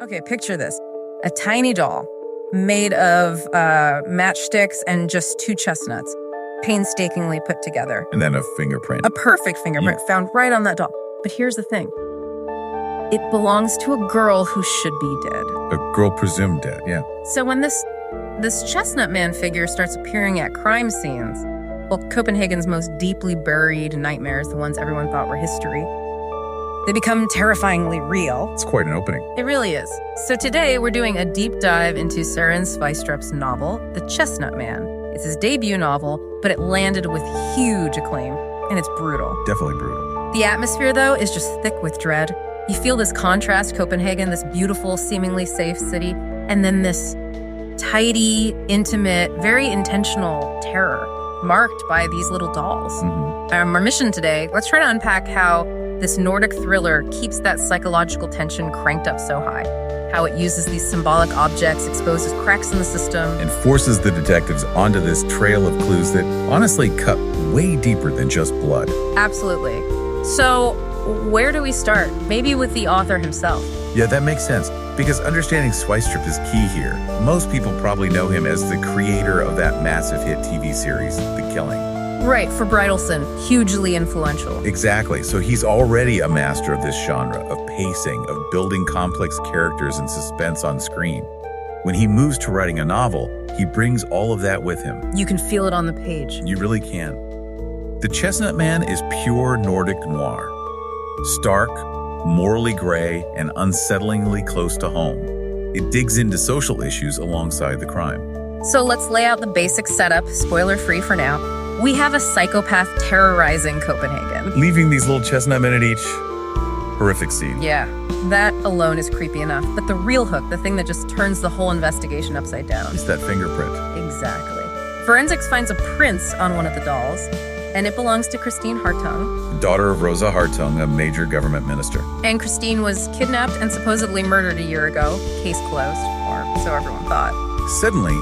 Okay, picture this. A tiny doll made of matchsticks and just 2 chestnuts, painstakingly put together. And then a fingerprint. A perfect fingerprint found right on that doll. But here's the thing. It belongs to a girl who should be dead. A girl presumed dead, yeah. So when this Chestnut Man figure starts appearing at crime scenes, well, Copenhagen's most deeply buried nightmares, the ones everyone thought were history, they become terrifyingly real. It's quite an opening. It really is. So today we're doing a deep dive into Søren Sveistrup's novel, The Chestnut Man. It's his debut novel, but it landed with huge acclaim, and it's brutal. Definitely brutal. The atmosphere, though, is just thick with dread. You feel this contrast, Copenhagen, this beautiful, seemingly safe city, and then this tidy, intimate, very intentional terror marked by these little dolls. Mm-hmm. Our mission today, let's try to unpack how this Nordic thriller keeps that psychological tension cranked up so high, how it uses these symbolic objects, exposes cracks in the system, and forces the detectives onto this trail of clues that honestly cut way deeper than just blood. Absolutely. So, where do we start? Maybe with the author himself. Yeah, that makes sense, because understanding Sveistrup is key here. Most people probably know him as the creator of that massive hit TV series, The Killing. Right, for Bridalson, hugely influential. Exactly, so he's already a master of this genre, of pacing, of building complex characters and suspense on screen. When he moves to writing a novel, he brings all of that with him. You can feel it on the page. You really can. The Chestnut Man is pure Nordic noir. Stark, morally gray, and unsettlingly close to home. It digs into social issues alongside the crime. So let's lay out the basic setup, spoiler-free for now. We have a psychopath terrorizing Copenhagen. Leaving these little chestnut men at each horrific scene. Yeah, that alone is creepy enough. But the real hook, the thing that just turns the whole investigation upside down. It's that fingerprint. Exactly. Forensics finds a print on one of the dolls, and it belongs to Christine Hartung. Daughter of Rosa Hartung, a major government minister. And Christine was kidnapped and supposedly murdered a year ago. Case closed, or so everyone thought. Suddenly,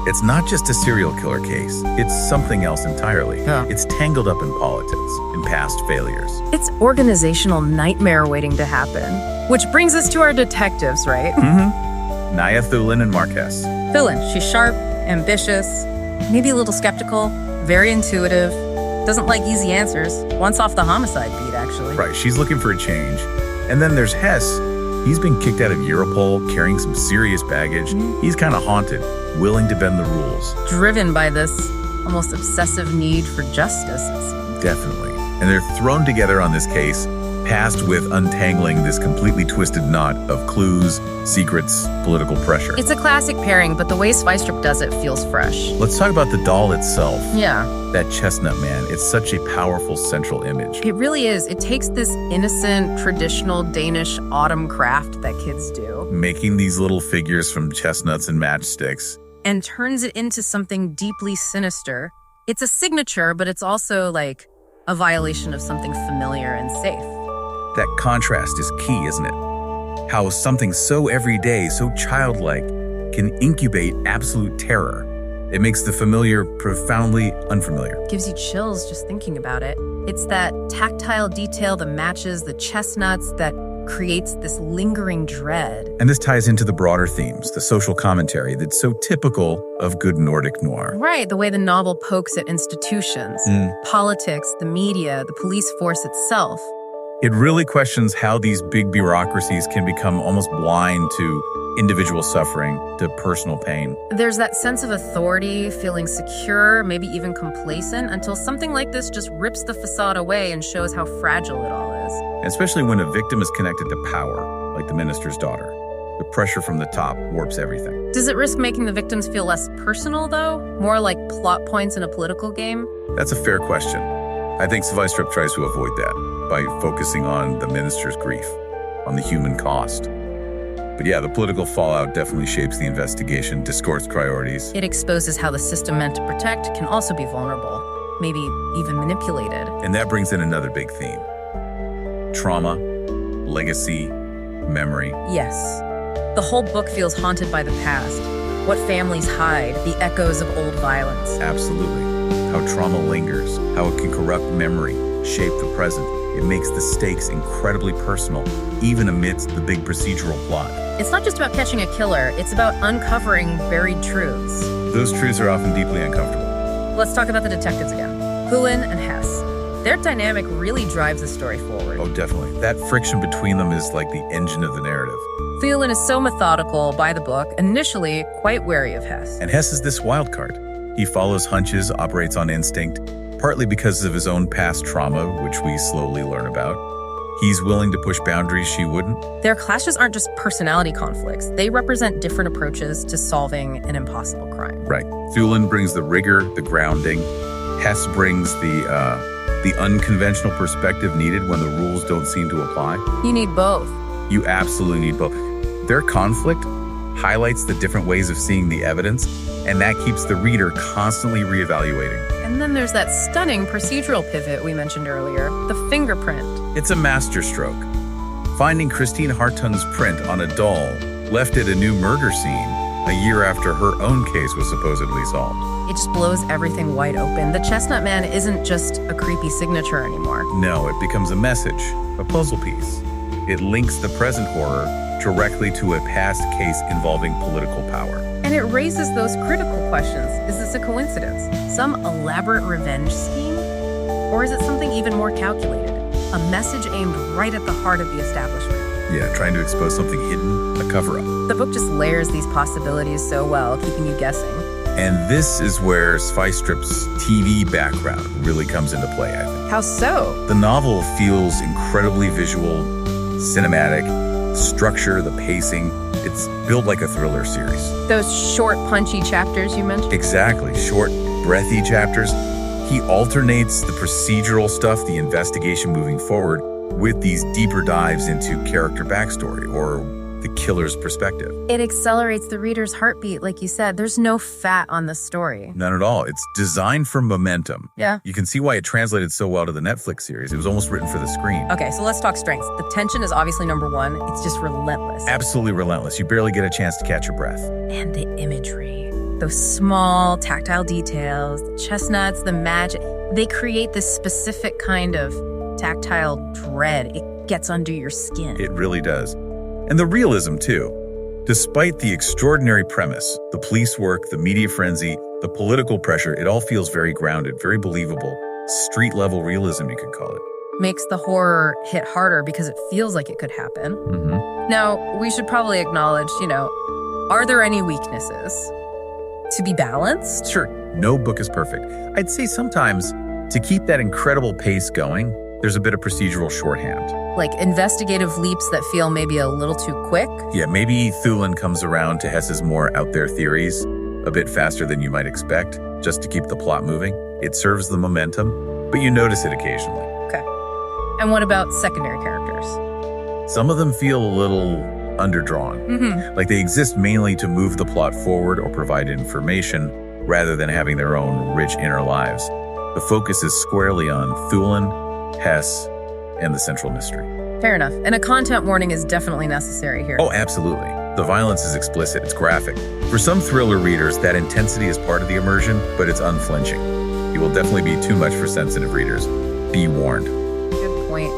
it's not just a serial killer case. It's something else entirely. Yeah. It's tangled up in politics, in past failures. It's organizational nightmare waiting to happen. Which brings us to our detectives, right? Mm-hmm. Naia, Thulin, and Hess. Thulin, she's sharp, ambitious, maybe a little skeptical, very intuitive, doesn't like easy answers, wants off the homicide beat, actually. Right, she's looking for a change. And then there's Hess. He's been kicked out of Europol, carrying some serious baggage. He's kind of haunted, willing to bend the rules. Driven by this almost obsessive need for justice, it seems. Definitely. And they're thrown together on this case, tasked with untangling this completely twisted knot of clues, secrets, political pressure. It's a classic pairing, but the way Sveistrup does it feels fresh. Let's talk about the doll itself. Yeah. That Chestnut Man. It's such a powerful central image. It really is. It takes this innocent, traditional Danish autumn craft that kids do, Making these little figures from chestnuts and matchsticks, and turns it into something deeply sinister. It's a signature, but it's also like a violation of something familiar and safe. That contrast is key, isn't it? How something so everyday, so childlike, can incubate absolute terror. It makes the familiar profoundly unfamiliar. Gives you chills just thinking about it. It's that tactile detail that matches the chestnuts that creates this lingering dread. And this ties into the broader themes, the social commentary that's so typical of good Nordic noir. Right, the way the novel pokes at institutions, politics, the media, the police force itself. It really questions how these big bureaucracies can become almost blind to individual suffering, to personal pain. There's that sense of authority, feeling secure, maybe even complacent, until something like this just rips the facade away and shows how fragile it all is. Especially when a victim is connected to power, like the minister's daughter. The pressure from the top warps everything. Does it risk making the victims feel less personal, though? More like plot points in a political game? That's a fair question. I think Sveistrup tries to avoid that by focusing on the minister's grief, on the human cost. But yeah, the political fallout definitely shapes the investigation, distorts priorities. It exposes how the system meant to protect can also be vulnerable, maybe even manipulated. And that brings in another big theme. Trauma, legacy, memory. Yes. The whole book feels haunted by the past. What families hide, the echoes of old violence. Absolutely. How trauma lingers, how it can corrupt memory, shape the present, It makes the stakes incredibly personal, even amidst the big procedural plot. It's not just about catching a killer, it's about uncovering buried truths. Those truths are often deeply uncomfortable. Let's talk about the detectives again. Thulin and Hess. Their dynamic really drives the story forward. Oh, definitely. That friction between them is like the engine of the narrative. Thulin is so methodical by the book, initially quite wary of Hess. And Hess is this wild card. He follows hunches, operates on instinct, partly because of his own past trauma, which we slowly learn about. He's willing to push boundaries she wouldn't. Their clashes aren't just personality conflicts. They represent different approaches to solving an impossible crime. Right. Thulin brings the rigor, the grounding. Hess brings the unconventional perspective needed when the rules don't seem to apply. You need both. You absolutely need both. Their conflict highlights the different ways of seeing the evidence, and that keeps the reader constantly reevaluating. And then there's that stunning procedural pivot we mentioned earlier, the fingerprint. It's a masterstroke. Finding Christine Hartung's print on a doll left at a new murder scene a year after her own case was supposedly solved. It just blows everything wide open. The Chestnut Man isn't just a creepy signature anymore. No, it becomes a message, a puzzle piece. It links the present horror directly to a past case involving political power. And it raises those critical questions. Is this a coincidence? Some elaborate revenge scheme? Or is it something even more calculated? A message aimed right at the heart of the establishment. Yeah, trying to expose something hidden, a cover-up. The book just layers these possibilities so well, keeping you guessing. And this is where Sveistrup's TV background really comes into play, I think. How so? The novel feels incredibly visual, cinematic, structure, the pacing. It's built like a thriller series. Those short, punchy chapters you mentioned? Exactly. Short, breathy chapters. He alternates the procedural stuff, the investigation moving forward, with these deeper dives into character backstory or the killer's perspective. It accelerates the reader's heartbeat, like you said. There's no fat on the story. None at all. It's designed for momentum. Yeah. You can see why it translated so well to the Netflix series. It was almost written for the screen. Okay, so let's talk strengths. The tension is obviously number one. It's just relentless. Absolutely relentless. You barely get a chance to catch your breath. And the imagery. Those small, tactile details, the chestnuts, the magic, they create this specific kind of tactile dread. It gets under your skin. It really does. And the realism, too. Despite the extraordinary premise, the police work, the media frenzy, the political pressure, it all feels very grounded, very believable. Street-level realism, you could call it. Makes the horror hit harder because it feels like it could happen. Mm-hmm. Now, we should probably acknowledge, are there any weaknesses? To be balanced? Sure, no book is perfect. I'd say sometimes, to keep that incredible pace going, there's a bit of procedural shorthand. Like investigative leaps that feel maybe a little too quick? Yeah, maybe Thulin comes around to Hess's more out-there theories a bit faster than you might expect, just to keep the plot moving. It serves the momentum, but you notice it occasionally. Okay. And what about secondary characters? Some of them feel a little underdrawn. Mm-hmm. Like they exist mainly to move the plot forward or provide information rather than having their own rich inner lives. The focus is squarely on Thulin, Hess, and the central mystery. Fair enough. And a content warning is definitely necessary here. Oh, absolutely. The violence is explicit, it's graphic. For some thriller readers, that intensity is part of the immersion, but it's unflinching. It will definitely be too much for sensitive readers. Be warned. Good point.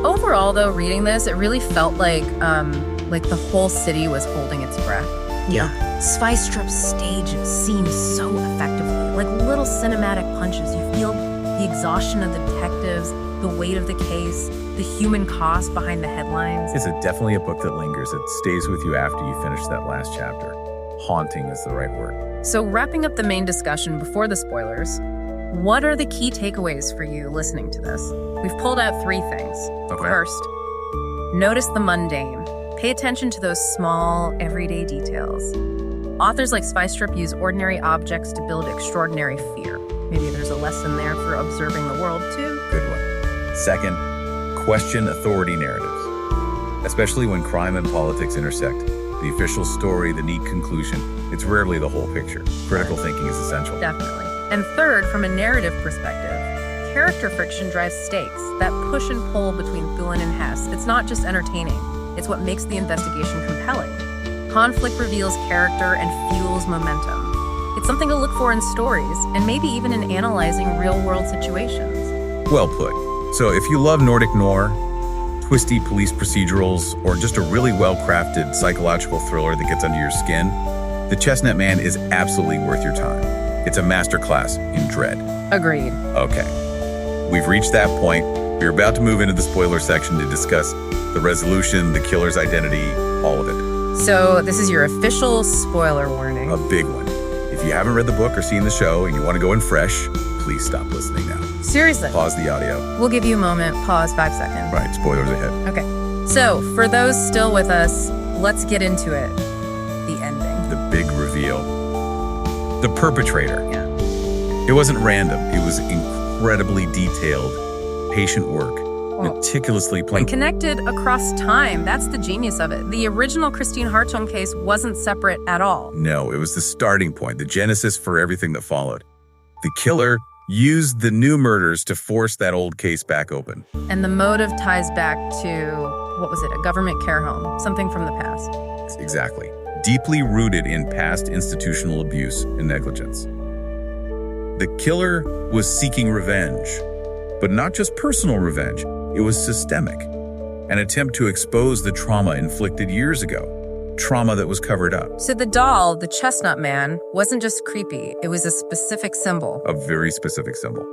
Overall, though, reading this, it really felt like the whole city was holding its breath. Yeah. Sveistrup's stages seem so effectively, like little cinematic punches. You feel the exhaustion of the detectives, the weight of the case, the human cost behind the headlines. It's definitely a book that lingers. It stays with you after you finish that last chapter. Haunting is the right word. So wrapping up the main discussion before the spoilers, what are the key takeaways for you listening to this? We've pulled out 3 things. Okay. First, notice the mundane. Pay attention to those small, everyday details. Authors like Sveistrup use ordinary objects to build extraordinary fear. Maybe there's a lesson there for observing the world, too. Good one. Second, question authority narratives, especially when crime and politics intersect. The official story, the neat conclusion, it's rarely the whole picture. Critical thinking is essential. Definitely. And third, from a narrative perspective, character friction drives stakes, that push and pull between Thulin and Hess. It's not just entertaining, it's what makes the investigation compelling. Conflict reveals character and fuels momentum. It's something to look for in stories, and maybe even in analyzing real-world situations. Well put. So if you love Nordic noir, twisty police procedurals, or just a really well-crafted psychological thriller that gets under your skin, The Chestnut Man is absolutely worth your time. It's a masterclass in dread. Agreed. Okay, we've reached that point. We're about to move into the spoiler section to discuss the resolution, the killer's identity, all of it. So this is your official spoiler warning. A big one. If you haven't read the book or seen the show and you want to go in fresh, please stop listening now. Seriously. Pause the audio. We'll give you a moment. Pause 5 seconds. Right, spoilers ahead. Okay. So for those still with us, let's get into it. The ending. The big reveal. The perpetrator. Yeah. It wasn't random. It was incredibly detailed, patient work, meticulously planned. And connected across time. That's the genius of it. The original Christine Hartung case wasn't separate at all. No, it was the starting point, the genesis for everything that followed. The killer used the new murders to force that old case back open. And the motive ties back to, what was it, a government care home, something from the past. Exactly. Deeply rooted in past institutional abuse and negligence. The killer was seeking revenge, but not just personal revenge. It was systemic, an attempt to expose the trauma inflicted years ago, trauma that was covered up. So the doll, the Chestnut Man, wasn't just creepy. It was a specific symbol. A very specific symbol.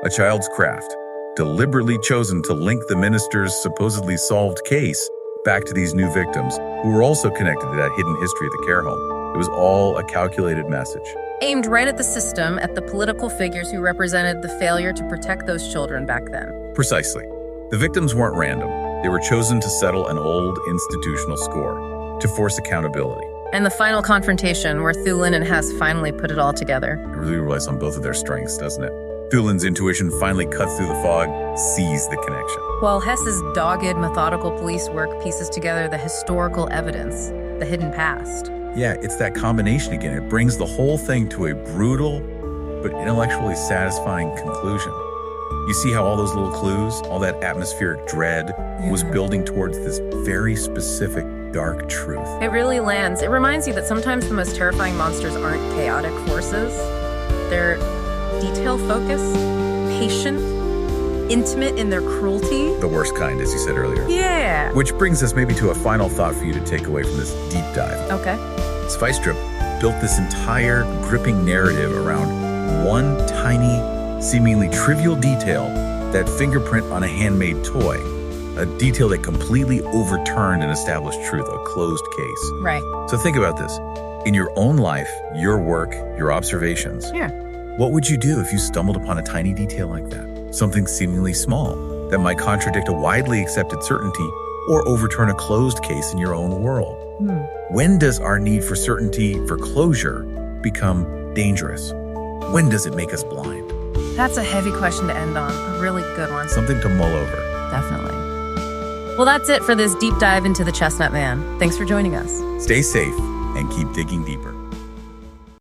A child's craft, deliberately chosen to link the minister's supposedly solved case back to these new victims, who were also connected to that hidden history of the care home. It was all a calculated message. Aimed right at the system, at the political figures who represented the failure to protect those children back then. Precisely. The victims weren't random. They were chosen to settle an old institutional score, to force accountability. And the final confrontation, where Thulin and Hess finally put it all together. It really relies on both of their strengths, doesn't it? Thulin's intuition finally cuts through the fog, sees the connection. While Hess's dogged, methodical police work pieces together the historical evidence, the hidden past. Yeah, it's that combination again. It brings the whole thing to a brutal but intellectually satisfying conclusion. You see how all those little clues, all that atmospheric dread was building towards this very specific dark truth. It really lands. It reminds you that sometimes the most terrifying monsters aren't chaotic forces. They're detail-focused, patient, intimate in their cruelty. The worst kind, as you said earlier. Yeah. Which brings us maybe to a final thought for you to take away from this deep dive. Okay. Sveistrup built this entire gripping narrative around one tiny, seemingly trivial detail, that fingerprint on a handmade toy, a detail that completely overturned an established truth, a closed case. Right. So think about this. In your own life, your work, your observations, what would you do if you stumbled upon a tiny detail like that? Something seemingly small that might contradict a widely accepted certainty or overturn a closed case in your own world. When does our need for certainty, for closure, become dangerous? When does it make us blind? That's a heavy question to end on. A really good one. Something to mull over. Definitely. Well, that's it for this deep dive into the Chestnut Man. Thanks for joining us. Stay safe and keep digging deeper.